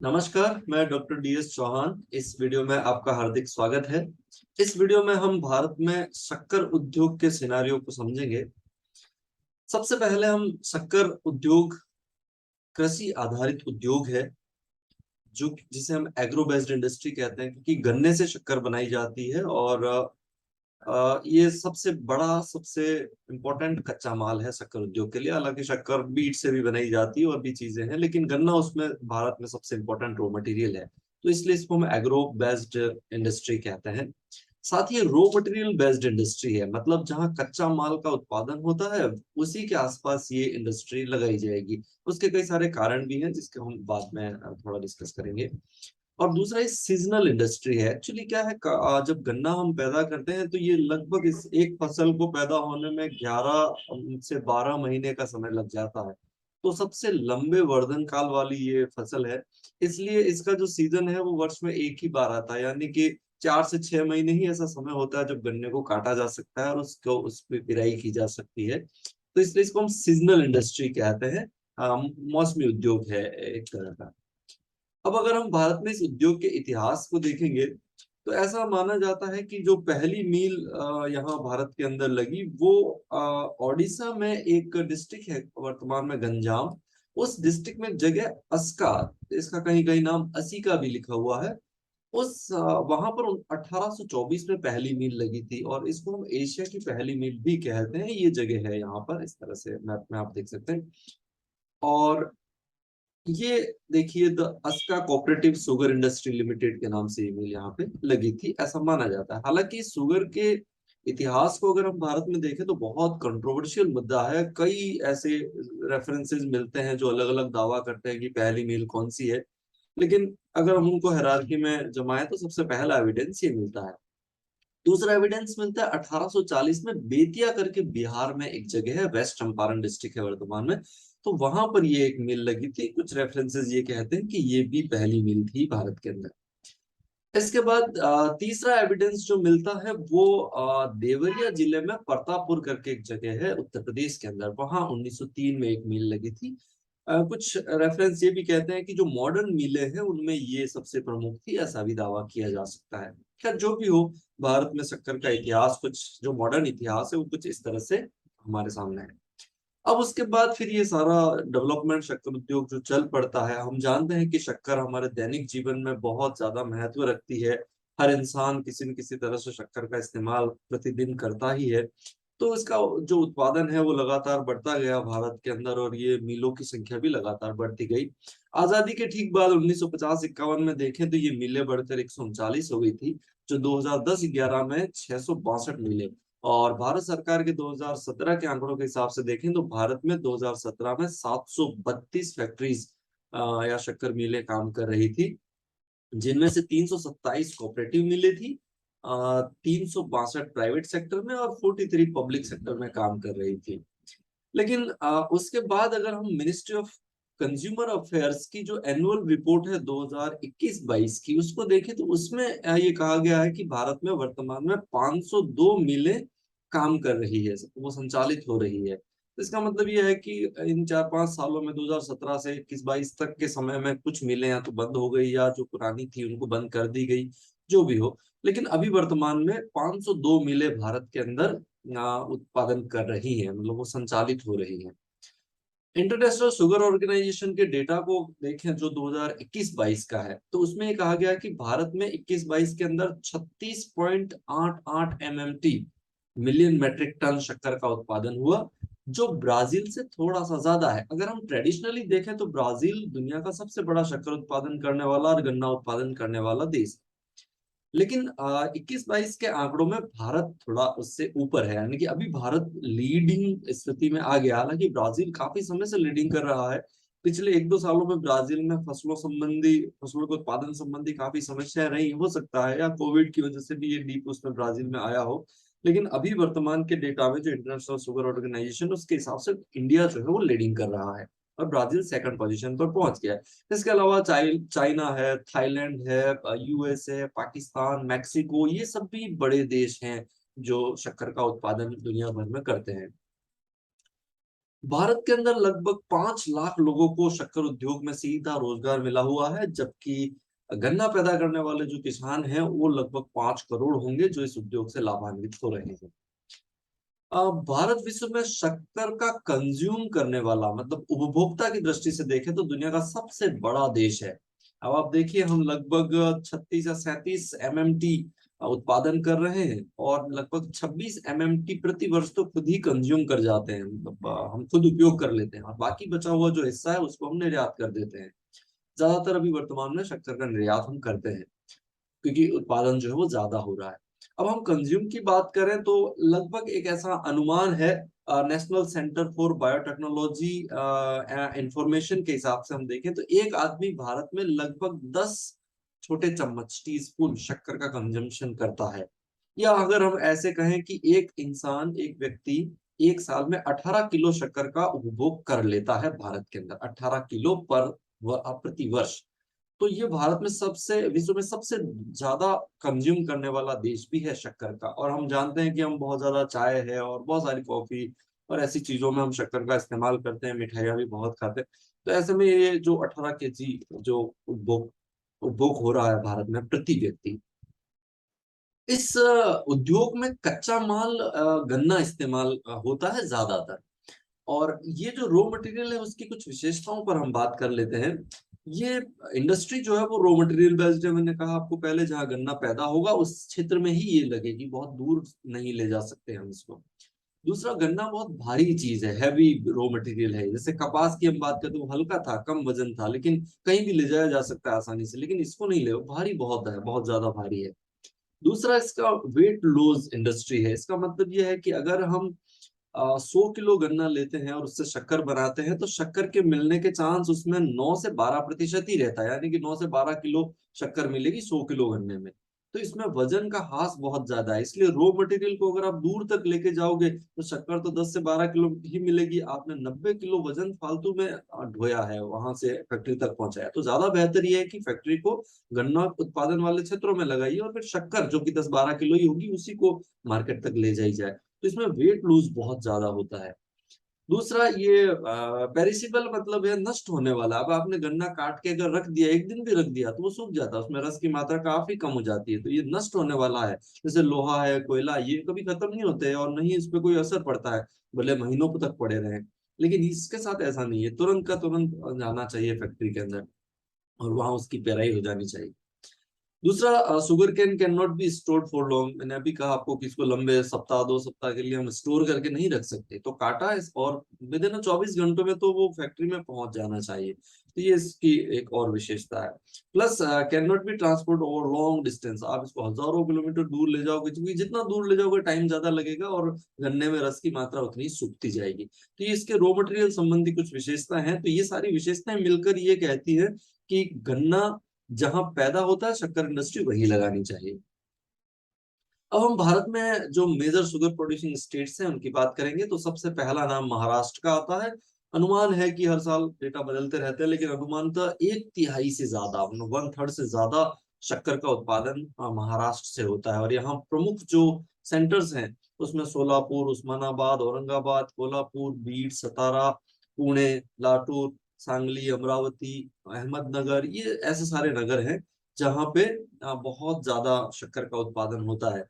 नमस्कार, मैं doctor DS Chauhan. इस वीडियो में आपका हार्दिक स्वागत है। इस वीडियो में हम भारत में शक्कर उद्योग के सिनारियो को समझेंगे। सबसे पहले हम शक्कर उद्योग कृषि आधारित उद्योग है, जो जिसे हम एग्रो बेस्ड इंडस्ट्री कहते हैं, क्योंकि गन्ने से शक्कर बनाई जाती है। और ये सबसे बड़ा, सबसे इम्पोर्टेंट कच्चा माल है शक्कर उद्योग के लिए। हालांकि शक्कर बीट से भी बनाई जाती है और भी चीजें हैं, लेकिन गन्ना उसमें भारत में सबसे इम्पोर्टेंट रॉ मटेरियल है। तो इसलिए इसको हम एग्रो बेस्ड इंडस्ट्री कहते हैं। साथ ही रॉ मटेरियल बेस्ड इंडस्ट्री है, मतलब जहाँ कच्चा माल का उत्पादन होता है उसी के आसपास ये इंडस्ट्री लगाई जाएगी। उसके कई सारे कारण भी हैं, जिसके हम बाद में थोड़ा डिस्कस करेंगे। और दूसरा ये सीजनल इंडस्ट्री है। एक्चुअली क्या है, जब गन्ना हम पैदा करते हैं तो ये लगभग इस एक फसल को पैदा होने में 11 से 12 महीने का समय लग जाता है। तो सबसे लंबे वर्धन काल वाली ये फसल है। इसलिए इसका जो सीजन है वो वर्ष में एक ही बार आता है, यानी कि 4 से 6 महीने ही ऐसा समय होता है जब गन्ने को काटा जा सकता है और उसको उस पर पिराई की जा सकती है। तो इसलिए इसको हम सीजनल इंडस्ट्री कहते हैं। मौसमी उद्योग है एक तरह का। अब अगर हम भारत में इस उद्योग के इतिहास को देखेंगे तो ऐसा माना जाता है कि जो पहली मील यहाँ भारत के अंदर लगी वो ओडिशा में एक डिस्ट्रिक्ट है वर्तमान में गंजाम। उस डिस्ट्रिक्ट में जगह अस्का, इसका कहीं कहीं नाम असिका भी लिखा हुआ है। वहां पर 1824 में पहली मील लगी थी और इसको हम एशिया की पहली मील भी कहते हैं। ये जगह है यहाँ पर, इस तरह से मैप में आप देख सकते हैं। और ये देखिए, the Aska cooperative sugar industry limited के नाम से ये मिल यहाँ पे लगी थी, ऐसा माना जाता है। हालांकि शुगर के इतिहास को अगर हम भारत में देखें तो बहुत कंट्रोवर्शियल मुद्दा है। कई ऐसे रेफरेंसेस मिलते हैं जो अलग अलग दावा करते हैं कि पहली मील कौन सी है। लेकिन अगर हम उनको हायरार्की में जमाएं तो सबसे पहला एविडेंस ये मिलता है। दूसरा एविडेंस मिलता है 1840 में बेतिया करके बिहार में एक जगह है, वेस्ट चंपारण डिस्ट्रिक्ट है वर्तमान में। तो वहां पर ये एक मिल लगी थी। कुछ रेफरेंसेस ये कहते हैं कि ये भी पहली मिल थी भारत के अंदर। इसके बाद तीसरा एविडेंस जो मिलता है वो देवरिया जिले में प्रतापपुर करके एक जगह है उत्तर प्रदेश के अंदर, वहां 1903 में एक मिल लगी थी। कुछ रेफरेंस ये भी कहते हैं कि जो मॉडर्न मिलें हैं उनमें ये सबसे प्रमुख थी, ऐसा भी दावा किया जा सकता है। खैर जो भी हो, भारत में शक्कर का इतिहास, कुछ जो मॉडर्न इतिहास है वो कुछ इस तरह से हमारे सामने है। अब उसके बाद फिर ये सारा डेवलपमेंट शक्कर उद्योग जो चल पड़ता है, हम जानते हैं कि शक्कर हमारे दैनिक जीवन में बहुत ज्यादा महत्व रखती है। हर इंसान किसी न किसी तरह से शक्कर का इस्तेमाल प्रतिदिन करता ही है। तो इसका जो उत्पादन है वो लगातार बढ़ता गया भारत के अंदर, और ये मिलों की संख्या भी लगातार बढ़ती गई। आजादी के ठीक बाद 1950-51 में देखें तो ये मिलें बढ़कर 139 हो गई थी, जो 2010-11 में 662 मिले। और भारत सरकार के 2017 के आंकड़ों के हिसाब से देखें तो भारत में 2017 में 732 फैक्ट्रीज या शक्कर मिलें काम कर रही थी, जिनमें से 327 कोऑपरेटिव मिलें थी, 362 प्राइवेट सेक्टर में और 43 पब्लिक सेक्टर में काम कर रही थी। लेकिन उसके बाद अगर हम मिनिस्ट्री ऑफ कंज्यूमर अफेयर्स की जो एनुअल रिपोर्ट है 2021-22 की उसको देखें तो उसमें ये कहा गया है कि भारत में वर्तमान में 502 मिलें काम कर रही है, वो संचालित हो रही है। तो इसका मतलब ये है कि इन 4-5 सालों में 2017 से 21-22 तक के समय में कुछ मिलें या तो बंद हो गई या जो पुरानी थी उनको बंद कर दी गई, जो भी हो। लेकिन अभी वर्तमान में 502 मिलें भारत के अंदर उत्पादन कर रही है, मतलब वो संचालित हो रही है। इंटरनेशनल शुगर ऑर्गेनाइजेशन के डेटा को देखें जो 2021-22 का है, तो उसमें ये कहा गया कि भारत में 21-22 के अंदर 36.88 एमएमटी मिलियन मेट्रिक टन शक्कर का उत्पादन हुआ, जो ब्राजील से थोड़ा सा ज्यादा है। अगर हम ट्रेडिशनली देखें तो ब्राजील दुनिया का सबसे बड़ा शक्कर उत्पादन करने वाला और गन्ना उत्पादन करने वाला देश है। लेकिन 21-22 के आंकड़ों में भारत थोड़ा उससे ऊपर है, यानी कि अभी भारत लीडिंग स्थिति में आ गया। हालांकि ब्राजील काफी समय से लीडिंग कर रहा है। पिछले 1-2 सालों में ब्राजील में फसलों के उत्पादन संबंधी काफी समस्याएं रही, हो सकता है या कोविड की वजह से भी ये डीप उसमें ब्राजील में आया हो। लेकिन अभी वर्तमान के डेटा में जो इंटरनेशनल शुगर ऑर्गेनाइजेशन, उसके हिसाब से इंडिया जो है वो लीडिंग कर रहा है और ब्राजील सेकंड पोजीशन पर पहुंच गया है। इसके अलावा चाइना है, थाईलैंड है, यूएस है, पाकिस्तान, मैक्सिको, ये सब भी बड़े देश हैं जो शक्कर का उत्पादन दुनिया भर में करते हैं। भारत के अंदर लगभग 5 लाख लोगों को शक्कर उद्योग में सीधा रोजगार मिला हुआ है, जबकि गन्ना पैदा करने वाले जो किसान हैं वो लगभग 5 करोड़ होंगे जो इस उद्योग से लाभान्वित हो रहे हैं। भारत विश्व में शक्कर का कंज्यूम करने वाला मतलब उपभोक्ता की दृष्टि से देखें तो दुनिया का सबसे बड़ा देश है। अब आप देखिए हम लगभग 36 या 37 MMT उत्पादन कर रहे हैं और लगभग 26 MMT प्रति वर्ष तो खुद ही कंज्यूम कर जाते हैं, मतलब हम खुद उपयोग कर लेते हैं और बाकी बचा हुआ जो हिस्सा है उसको हम निर्यात कर देते हैं। ज्यादातर अभी वर्तमान में शक्कर का निर्यात हम करते हैं क्योंकि उत्पादन जो है वो ज्यादा हो रहा है। अब हम कंज्यूम की बात करें तो लगभग एक ऐसा अनुमान है national centre for biotechnology information के हिसाब से हम देखें तो एक आदमी भारत में लगभग 10 छोटे चम्मच टी स्पून शक्कर का कंजम्पशन करता है। या अगर हम ऐसे कहें कि एक इंसान एक व्यक्ति एक साल में 18 किलो शक्कर का उपभोग कर लेता है भारत के अंदर, 18 किलो पर प्रति वर्ष। तो ये भारत में सबसे विश्व में सबसे ज्यादा कंज्यूम करने वाला देश भी है शक्कर का। और हम जानते हैं कि हम बहुत ज्यादा चाय है और बहुत सारी कॉफी और ऐसी चीजों में हम शक्कर का इस्तेमाल करते हैं, मिठाइयाँ भी बहुत खाते हैं। तो ऐसे में ये जो 18 kg जो उपभोग उपभोग हो रहा है भारत में प्रति व्यक्ति, इस उद्योग में कच्चा माल गन्ना इस्तेमाल होता है ज्यादातर। और ये जो रॉ मटेरियल है उसकी कुछ विशेषताओं पर हम बात कर लेते हैं। ये इंडस्ट्री जो है वो रॉ मटेरियल बेस्ड है, मैंने कहा आपको पहले, जहां गन्ना पैदा होगा उस क्षेत्र में ही ये लगेगी, बहुत दूर नहीं ले जा सकते हम इसको। दूसरा, गन्ना बहुत भारी चीज है, हैवी रॉ मटेरियल है। जैसे कपास की हम बात करते तो हल्का था, कम वजन था, लेकिन कहीं भी ले जाया जा सकता है आसानी से, लेकिन इसको नहीं ले, भारी बहुत है, बहुत ज्यादा भारी है। दूसरा, इसका वेट लॉस इंडस्ट्री है। इसका मतलब यह है कि अगर हम 100 किलो गन्ना लेते हैं और उससे शक्कर बनाते हैं तो शक्कर के मिलने के चांस उसमें 9 से 12% ही रहता है, यानी कि 9 से 12 किलो शक्कर मिलेगी 100 किलो गन्ने में। तो इसमें वजन का हास बहुत ज्यादा है, इसलिए रॉ मटेरियल को अगर आप दूर तक लेके जाओगे तो शक्कर तो 10 से 12 किलो ही मिलेगी, आपने 90 किलो वजन फालतू में ढोया है, वहां से फैक्ट्री तक पहुंचाया। तो ज्यादा बेहतर ये है कि फैक्ट्री को गन्ना उत्पादन वाले क्षेत्रों में लगाइए और फिर शक्कर जो कि 10-12 किलो ही होगी उसी को मार्केट तक ले जाई जाए। तो इसमें वेट लूज बहुत ज्यादा होता है। दूसरा, ये पेरिसिबल मतलब है नष्ट होने वाला। अब आपने गन्ना काट के अगर रख दिया, एक दिन भी रख दिया, तो वो सूख जाता है, उसमें रस की मात्रा काफी कम हो जाती है, तो ये नष्ट होने वाला है। जैसे लोहा है, कोयला, ये कभी खत्म नहीं होते हैं और नहीं इस पे कोई असर पड़ता है, भले महीनों तक पड़े रहे। लेकिन इसके साथ ऐसा नहीं है, तुरंत का तुरंत जाना चाहिए फैक्ट्री के अंदर और वहां उसकी पेराई हो जानी चाहिए। दूसरा, sugar cane can not be stored for long. मैंने अभी कहा आपको कि इसको लंबे सप्ताह 2 सप्ताह के लिए हम स्टोर करके नहीं रख सकते, तो काटा और विद इन 24 घंटों में तो वो फैक्ट्री में पहुंच जाना चाहिए। तो ये इसकी एक और विशेषता है। Plus can not be transport over long distance. आप इसको हजारों किलोमीटर दूर ले जाओगे, क्योंकि जितना दूर ले जाओगे टाइम ज्यादा लगेगा और गन्ने में रस की मात्रा उतनी सूखती जाएगी। तो ये इसके रॉ मटेरियल संबंधी कुछ विशेषता है। तो ये सारी विशेषताएं मिलकर ये कहती है कि गन्ना जहां पैदा होता है शक्कर इंडस्ट्री वही लगानी चाहिए। अब हम भारत में जो मेजर शुगर प्रोड्यूसिंग स्टेट्स हैं उनकी बात करेंगे तो सबसे पहला नाम महाराष्ट्र का आता है। अनुमान है कि हर साल डेटा बदलते रहते हैं, लेकिन अनुमानतः 1/3 से ज्यादा, 1/3 से ज्यादा शक्कर का उत्पादन महाराष्ट्र से होता है। और यहाँ प्रमुख जो सेंटर्स हैं उसमें सोलापुर, उस्मानाबाद, औरंगाबाद, कोल्हापुर, बीड, सतारा, पुणे, लातूर, सांगली, अमरावती, अहमदनगर, ये ऐसे सारे नगर हैं जहाँ पे बहुत ज्यादा शक्कर का उत्पादन होता है।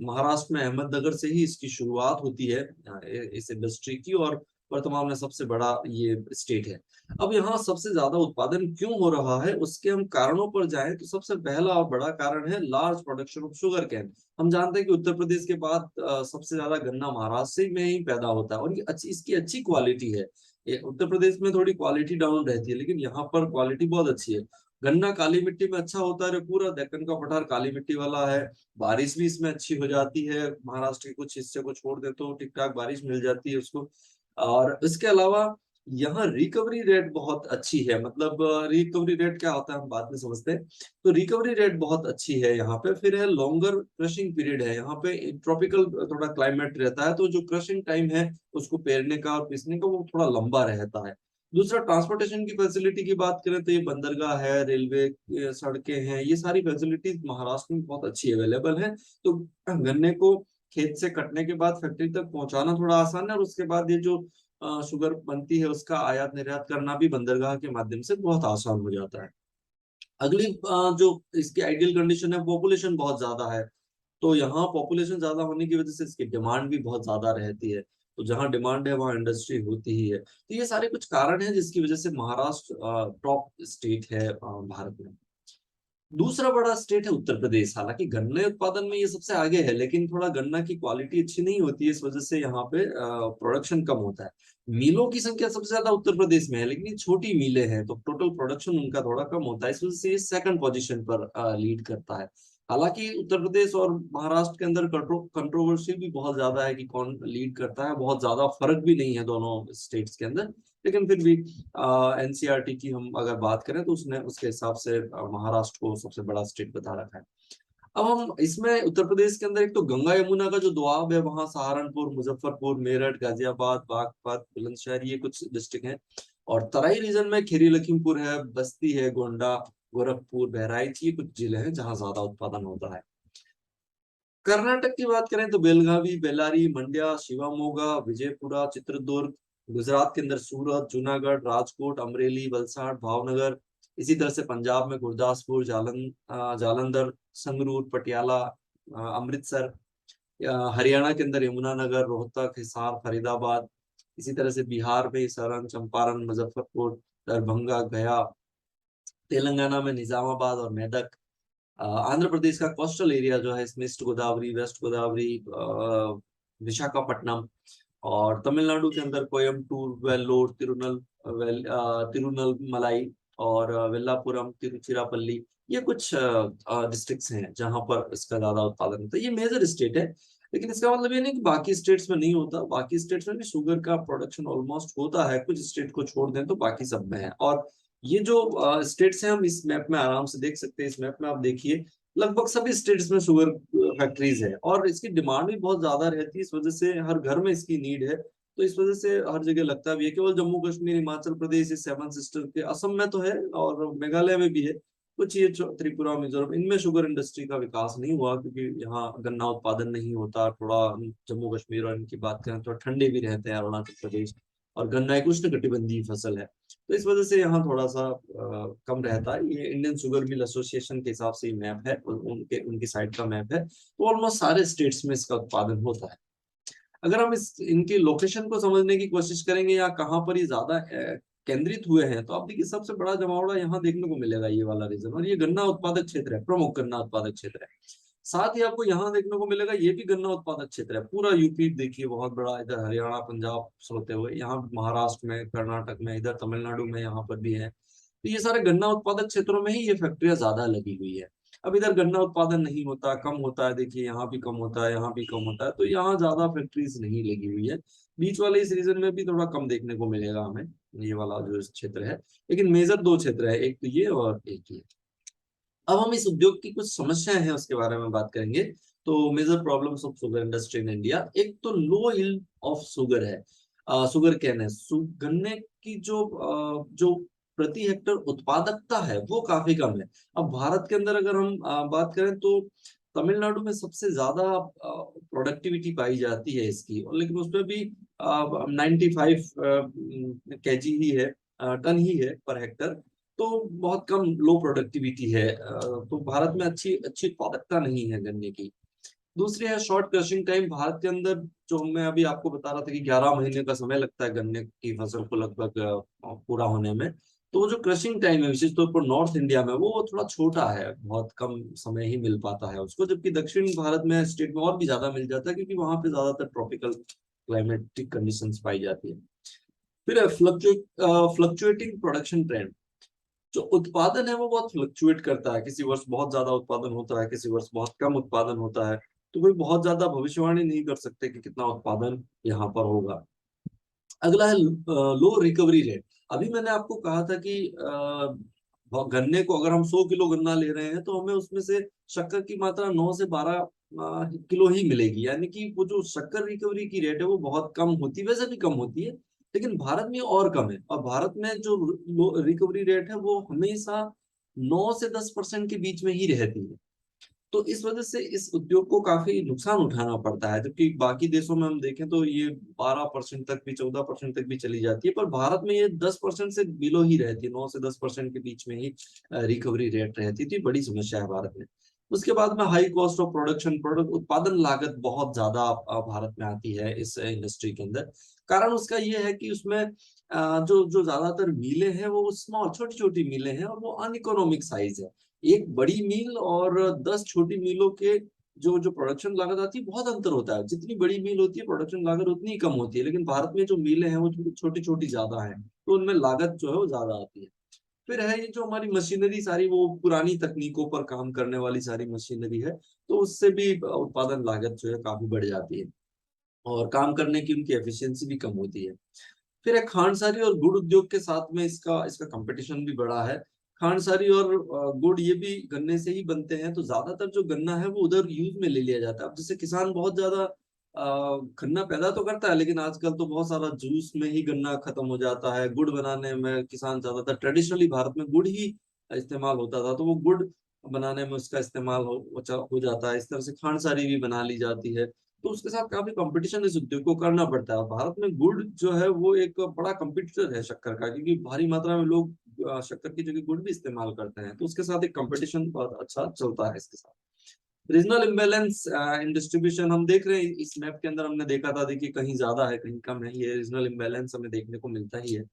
महाराष्ट्र में अहमदनगर से ही इसकी शुरुआत होती है इस इंडस्ट्री की, और वर्तमान में सबसे बड़ा ये स्टेट है। अब यहाँ सबसे ज्यादा उत्पादन क्यों हो रहा है उसके हम कारणों पर जाएं तो सबसे पहला और बड़ा कारण है large production of sugar cane. हम जानते हैं कि उत्तर प्रदेश के बाद सबसे ज्यादा गन्ना महाराष्ट्र में ही पैदा होता है और ये इसकी अच्छी क्वालिटी है। उत्तर प्रदेश में थोड़ी क्वालिटी डाउन रहती है, लेकिन यहाँ पर क्वालिटी बहुत अच्छी है। गन्ना काली मिट्टी में अच्छा होता है, पूरा दक्कन का पठार काली मिट्टी वाला है। बारिश भी इसमें अच्छी हो जाती है, महाराष्ट्र के कुछ हिस्से को छोड़ दे तो ठीक ठाक बारिश मिल जाती है उसको। और इसके अलावा यहाँ रिकवरी रेट बहुत अच्छी है। मतलब रिकवरी रेट क्या होता है हम बाद में समझते हैं। तो रिकवरी रेट बहुत अच्छी है यहाँ पे। फिर है लॉन्गर क्रशिंग पीरियड है यहाँ पे, ट्रॉपिकल थोड़ा क्लाइमेट रहता है, तो जो क्रशिंग टाइम है उसको पेरने का और पीसने का वो थोड़ा लंबा रहता है। दूसरा, ट्रांसपोर्टेशन की फैसिलिटी की बात करें तो ये बंदरगाह है, रेलवे, सड़कें हैं, ये सारी फैसिलिटीज महाराष्ट्र में बहुत अच्छी अवेलेबल है। तो गन्ने को खेत से कटने के बाद फैक्ट्री तक पहुंचाना थोड़ा आसान है, और उसके बाद ये जो शुगर बनती है उसका आयात निर्यात करना भी बंदरगाह के माध्यम से बहुत आसान हो जाता है। अगली जो इसकी आइडियल कंडीशन है, पॉपुलेशन बहुत ज्यादा है। तो यहाँ पॉपुलेशन ज्यादा होने की वजह से इसकी डिमांड भी बहुत ज्यादा रहती है। तो जहाँ डिमांड है वहाँ इंडस्ट्री होती ही है। तो ये सारे कुछ कारण हैं जिसकी वजह से महाराष्ट्र टॉप स्टेट है भारत में। दूसरा बड़ा स्टेट है उत्तर प्रदेश। हालांकि गन्ने उत्पादन में ये सबसे आगे है, लेकिन थोड़ा गन्ना की क्वालिटी अच्छी नहीं होती है, इस वजह से यहाँ पे प्रोडक्शन कम होता है। मिलों की संख्या सबसे ज्यादा उत्तर प्रदेश में है, लेकिन ये छोटी मिलें हैं तो टोटल प्रोडक्शन उनका थोड़ा कम होता है, इस वजह से ये सेकंड पोजीशन पर लीड करता है। हालांकि उत्तर प्रदेश और महाराष्ट्र के अंदर कंट्रोवर्सी भी बहुत ज्यादा है कि कौन लीड करता है, बहुत ज्यादा फर्क भी नहीं है दोनों स्टेट्स के अंदर। लेकिन फिर भी एनसीईआरटी की हम अगर बात करें तो उसने उसके हिसाब से महाराष्ट्र को सबसे बड़ा स्टेट बता रखा है। अब हम इसमें उत्तर प्रदेश के अंदर एक तो गंगा यमुना का जो दोआब है वहां सहारनपुर, मुजफ्फरपुर, मेरठ, गाजियाबाद, बागपत, बुलंदशहर ये कुछ डिस्ट्रिक्ट हैं। और तराई रीजन में खीरी लखीमपुर है, बस्ती है, गोंडा, गोरखपुर, बहराइच ये कुछ जिले हैं जहां ज्यादा उत्पादन होता है। कर्नाटक की बात करें तो बेलगावी, बेल्लारी, मंड्या, शिवमोगा, विजयपुरा, चित्रदुर्ग। गुजरात के अंदर सूरत, जूनागढ़, राजकोट, अमरेली, वलसाड़, भावनगर। इसी तरह से पंजाब में गुरदासपुर, जालंधर, संगरूर, पटियाला, अमृतसर। हरियाणा के अंदर यमुनानगर, रोहतक, हिसार, फरीदाबाद। इसी तरह से बिहार में सरन, चंपारण, मुजफ्फरपुर, दरभंगा, गया। तेलंगाना में निजामाबाद और मेदक। आंध्र प्रदेश का कोस्टल एरिया जो है इसमें ईस्ट गोदावरी, वेस्ट गोदावरी, विशाखापट्टनम। और तमिलनाडु के अंदर कोयम्बटूर, वेल्लोर, तिरुनलमलाई और वेल्लापुरम, तिरुचिरापल्ली। ये कुछ डिस्ट्रिक्ट्स हैं जहां पर इसका ज्यादा उत्पादन होता है। ये मेजर स्टेट है, लेकिन इसका मतलब ये नहीं कि बाकी स्टेट्स में नहीं होता। बाकी स्टेट्स में भी शुगर का प्रोडक्शन ऑलमोस्ट होता है, कुछ स्टेट को छोड़ दें तो बाकी सब में है। और ये जो स्टेट्स हैं हम इस मैप में आराम से देख सकते हैं। इस मैप में आप देखिए लगभग सभी स्टेट्स में शुगर फैक्ट्रीज है और इसकी डिमांड भी बहुत ज्यादा रहती है, इस वजह से हर घर में इसकी नीड है। तो इस वजह से हर जगह लगता भी है। केवल जम्मू कश्मीर, हिमाचल प्रदेश, ये सेवन सिस्टर के असम में तो है और मेघालय में भी है। कुछ ये त्रिपुरा, मिजोरम, इनमें शुगर इंडस्ट्री का विकास नहीं हुआ क्योंकि यहाँ गन्ना उत्पादन नहीं होता। थोड़ा जम्मू कश्मीर और इनकी बात करें तो ठंडे भी रहते हैं अरुणाचल प्रदेश, और गन्ना एक उष्णकटिबंधीय फसल है। तो इस वजह से यहाँ थोड़ा सा कम रहता है। ये इंडियन शुगर मिल एसोसिएशन के हिसाब से मैप है, उनके उनकी साइड का मैप है। तो ऑलमोस्ट सारे स्टेट्स में इसका उत्पादन होता है। अगर हम इस इनकी लोकेशन को समझने की कोशिश करेंगे या कहाँ पर ये ज्यादा केंद्रित हुए हैं, तो आप देखिए सबसे बड़ा जमावड़ा यहाँ देखने को मिलेगा, ये वाला रीजन। और ये गन्ना उत्पादक क्षेत्र है, प्रमुख गन्ना उत्पादक क्षेत्र है। साथ ही आपको यहाँ देखने को मिलेगा ये भी गन्ना उत्पादक क्षेत्र है। पूरा यूपी देखिए बहुत बड़ा, इधर हरियाणा, पंजाब से होते हुए यहाँ महाराष्ट्र में, कर्नाटक में, इधर तमिलनाडु में यहाँ पर भी है। तो ये सारे गन्ना उत्पादक क्षेत्रों में ही ये फैक्ट्रियां ज्यादा लगी हुई है। अब इधर गन्ना उत्पादन नहीं होता, कम होता है। देखिए यहाँ भी कम होता है, यहाँ भी कम होता है, तो यहाँ ज्यादा फैक्ट्रीज नहीं लगी हुई है। बीच वाले इस रीजन में भी थोड़ा कम देखने को मिलेगा हमें, ये वाला जो क्षेत्र है। लेकिन मेजर दो क्षेत्र है, एक तो ये और एक ये। अब हम इस उद्योग की कुछ समस्याएं हैं उसके बारे में बात करेंगे। तो major problems of sugar industry in India, एक तो लो यील्ड ऑफ शुगर है। शुगर कैन है, गन्ने की जो प्रति हेक्टर उत्पादकता है वो काफी कम है। अब भारत के अंदर अगर हम बात करें तो तमिलनाडु में सबसे ज्यादा प्रोडक्टिविटी पाई जाती है इसकी, और लेकिन उसमें भी 95 केजी ही है, टन ही है पर हेक्टर। तो बहुत कम लो प्रोडक्टिविटी है। तो भारत में अच्छी अच्छी उत्पादकता नहीं है गन्ने की। दूसरी है शॉर्ट क्रशिंग टाइम। भारत के अंदर जो मैं अभी आपको बता रहा था कि 11 महीने का समय लगता है गन्ने की फसल को लगभग पूरा होने में। तो वो जो क्रशिंग टाइम है विशेष तौर पर नॉर्थ इंडिया में वो थोड़ा छोटा है, बहुत कम समय ही मिल पाता है उसको। जबकि दक्षिण भारत में स्टेट में और भी ज्यादा मिल जाता है क्योंकि वहां पे ज्यादातर ट्रॉपिकल क्लाइमेटिक कंडीशंस पाई जाती है। फिर फ्लक्चुएटिंग प्रोडक्शन ट्रेंड। जो उत्पादन है वो बहुत फ्लक्चुएट करता है, किसी वर्ष बहुत ज्यादा उत्पादन होता है, किसी वर्ष बहुत कम उत्पादन होता है। तो कोई बहुत ज्यादा भविष्यवाणी नहीं कर सकते कि कितना उत्पादन यहाँ पर होगा। अगला है लो रिकवरी रेट। अभी मैंने आपको कहा था कि गन्ने को अगर हम 100 किलो गन्ना ले रहे हैं तो हमें उसमें से शक्कर की मात्रा 9 से 12 किलो ही मिलेगी, यानी कि वो जो शक्कर रिकवरी की रेट है वो बहुत कम होती है, वैसे भी कम होती है। लेकिन भारत में और कम है, और भारत में जो रिकवरी रेट है वो हमेशा 9 से 10% के बीच में ही रहती है। तो इस वजह से इस उद्योग को काफी नुकसान उठाना पड़ता है, जबकि बाकी देशों में हम देखें तो ये 12% तक भी, 14% तक भी चली जाती है, पर भारत में ये 10% से बिलो ही रहती है, 9 से 10% के बीच में ही रिकवरी रेट रहती थी। बड़ी समस्या है भारत में। उसके बाद में high cost of production, product उत्पादन लागत बहुत ज्यादा भारत में आती है इस इंडस्ट्री के अंदर। कारण उसका ये है कि उसमें जो जो ज्यादातर मिलें हैं वो स्मॉल, छोटी छोटी मिलें हैं, और वो अनइकोनॉमिक साइज है। एक बड़ी मिल और 10 छोटी मिलों के जो जो प्रोडक्शन लागत आती है, बहुत अंतर होता है। जितनी बड़ी मिल होती है प्रोडक्शन लागत उतनी ही कम होती है, लेकिन भारत में जो मिलें हैं वो छोटी छोटी ज्यादा है, तो उनमें लागत जो है वो ज्यादा आती है। फिर है ये जो हमारी मशीनरी सारी, वो पुरानी तकनीकों पर काम करने वाली सारी मशीनरी है, तो उससे भी उत्पादन लागत जो है काफी बढ़ जाती है, और काम करने की उनकी एफिशिएंसी भी कम होती है। फिर एक खांडसारी और गुड़ उद्योग के साथ में इसका इसका कंपटीशन भी बढ़ा है। खांडसारी और गुड़ ये भी गन्ने से ही बनते हैं, तो ज्यादातर जो गन्ना है वो उधर यूज में ले लिया जाता है। अब जैसे किसान बहुत ज्यादा गन्ना पैदा तो करता है, लेकिन आजकल तो बहुत सारा जूस में ही गन्ना खत्म हो जाता है। गुड़ बनाने में किसान ज्यादातर, ट्रेडिशनली भारत में गुड़ ही इस्तेमाल होता था, तो वो गुड़ बनाने में उसका इस्तेमाल हो जाता है। इस तरह से खांडसारी भी बना ली जाती है, तो उसके साथ काफी कंपटीशन इस उद्योग को करना पड़ता है। भारत में गुड़ जो है वो एक बड़ा कंपटीटर है शक्कर का, क्योंकि भारी मात्रा में लोग शक्कर की जगह गुड़ भी इस्तेमाल करते हैं, तो उसके साथ एक कंपटीशन बहुत अच्छा चलता है इसके साथ। रीजनल इम्बेलेंस इन डिस्ट्रीब्यूशन हम देख रहे हैं इस मैप के अंदर, हमने देखा था, देखिए कहीं ज्यादा है कहीं कम है, ये रीजनल इम्बेलेंस हमें देखने को मिलता ही है।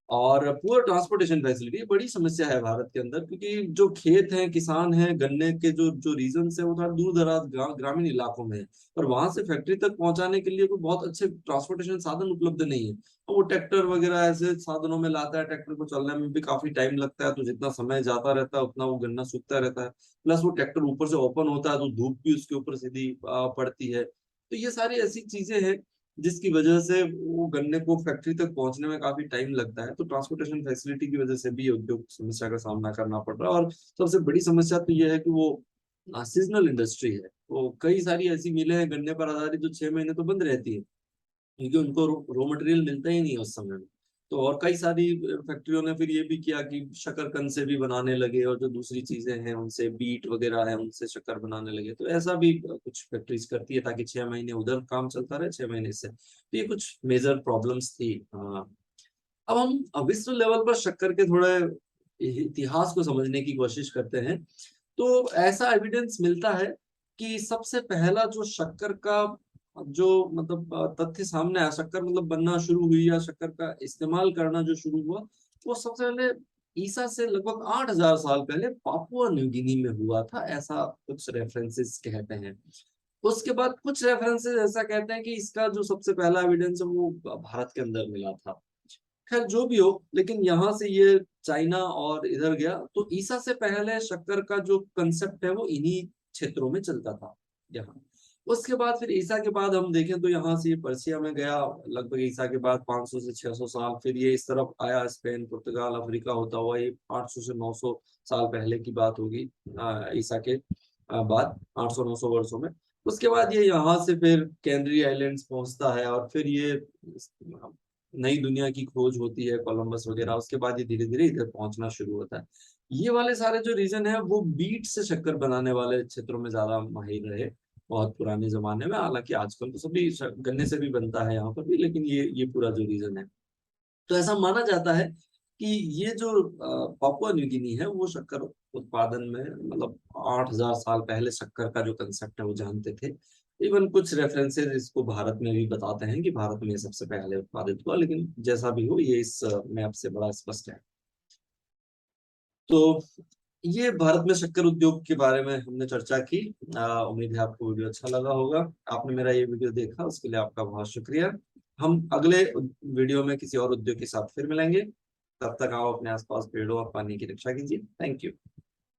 और पुअर ट्रांसपोर्टेशन फैसिलिटी बड़ी समस्या है भारत के अंदर, क्योंकि जो खेत हैं, किसान हैं, गन्ने के जो जो रीजन है वो थोड़ा दूर दराज ग्रामीण इलाकों में है, और वहां से फैक्ट्री तक पहुंचाने के लिए कोई बहुत अच्छे ट्रांसपोर्टेशन साधन उपलब्ध नहीं है। तो वो ट्रैक्टर वगैरह ऐसे साधनों में लाता है, ट्रैक्टर को चलने में भी काफी टाइम लगता है, तो जितना समय जाता रहता है उतना वो गन्ना सूखता रहता है। प्लस वो ट्रैक्टर ऊपर से ओपन होता है, तो धूप भी उसके ऊपर सीधी पड़ती है। तो ये सारी ऐसी चीजें हैं जिसकी वजह से वो गन्ने को फैक्ट्री तक पहुंचने में काफी टाइम लगता है। तो ट्रांसपोर्टेशन फैसिलिटी की वजह से भी उद्योग समस्या का सामना करना पड़ रहा है। और सबसे बड़ी समस्या तो ये है कि वो सीजनल इंडस्ट्री है। वो कई सारी ऐसी मिलें हैं गन्ने पर आधारित जो 6 महीने तो बंद रहती है, क्योंकि उनको रॉ मटेरियल मिलता ही नहीं है उस समय में। तो और कई सारी फैक्ट्रियों ने फिर ये भी किया कि शकरकंद से भी बनाने लगे, और जो दूसरी चीजें हैं उनसे, बीट वगैरह है उनसे शक्कर बनाने लगे। तो ऐसा भी कुछ फैक्ट्रीज करती है, ताकि 6 महीने उधर काम चलता रहे, 6 महीने से। तो ये कुछ मेजर प्रॉब्लम्स थी। हाँ, अब हम विश्व लेवल पर शक्कर के थोड़े इतिहास को समझने की कोशिश करते हैं। तो ऐसा एविडेंस मिलता है कि सबसे पहला जो शक्कर का जो मतलब तथ्य सामने आया, शक्कर मतलब बनना शुरू हुई या शक्कर का इस्तेमाल करना जो शुरू हुआ, वो सबसे पहले ईसा से लगभग 8,000 साल पहले पापुआ न्यू गिनी में हुआ था, ऐसा कुछ रेफरेंसेस कहते हैं। उसके बाद कुछ रेफरेंसेस ऐसा कहते हैं कि इसका जो सबसे पहला एविडेंस है वो भारत के अंदर मिला था। खैर जो भी हो, लेकिन यहाँ से ये चाइना और इधर गया, तो ईसा से पहले शक्कर का जो कंसेप्ट है वो इन्हीं क्षेत्रों में चलता था यहाँ। उसके बाद फिर ईसा के बाद हम देखें तो यहाँ से ये पर्सिया में गया, लगभग ईसा के बाद 500 से 600 साल, फिर ये इस तरफ आया, स्पेन, पुर्तगाल, अफ्रीका होता हुआ, ये 800 से 900 साल पहले की बात होगी ईसा के बाद, 800-900 वर्षों में। उसके बाद ये यहाँ से फिर कैनरी आइलैंड्स पहुंचता है, और फिर ये नई दुनिया की खोज होती है, कोलंबस वगैरह। उसके बाद ये धीरे धीरे इधर पहुंचना शुरू होता है। ये वाले सारे जो रीजन है वो बीट से शक्कर बनाने वाले क्षेत्रों में ज्यादा माहिर रहे बहुत पुराने जमाने में। हालांकि आजकल तो सभी गन्ने से भी बनता है यहाँ पर भी, लेकिन ये पूरा जो रीजन है, तो ऐसा माना जाता है कि ये जो पापुआ न्यू गिनी है वो शक्कर उत्पादन में मतलब 8,000 साल पहले शक्कर का जो कंसेप्ट है वो जानते थे। इवन कुछ रेफरेंसेस इसको भारत में भी बताते हैं कि भारत में सबसे पहले उत्पादित हुआ, लेकिन जैसा भी हो ये इस मैप से बड़ा स्पष्ट है। तो ये भारत में शक्कर उद्योग के बारे में हमने चर्चा की। उम्मीद है आपको वीडियो अच्छा लगा होगा। आपने मेरा ये वीडियो देखा उसके लिए आपका बहुत शुक्रिया। हम अगले वीडियो में किसी और उद्योग के साथ फिर मिलेंगे। तब तक आप अपने आसपास पेड़ों और पानी की रक्षा कीजिए। Thank you.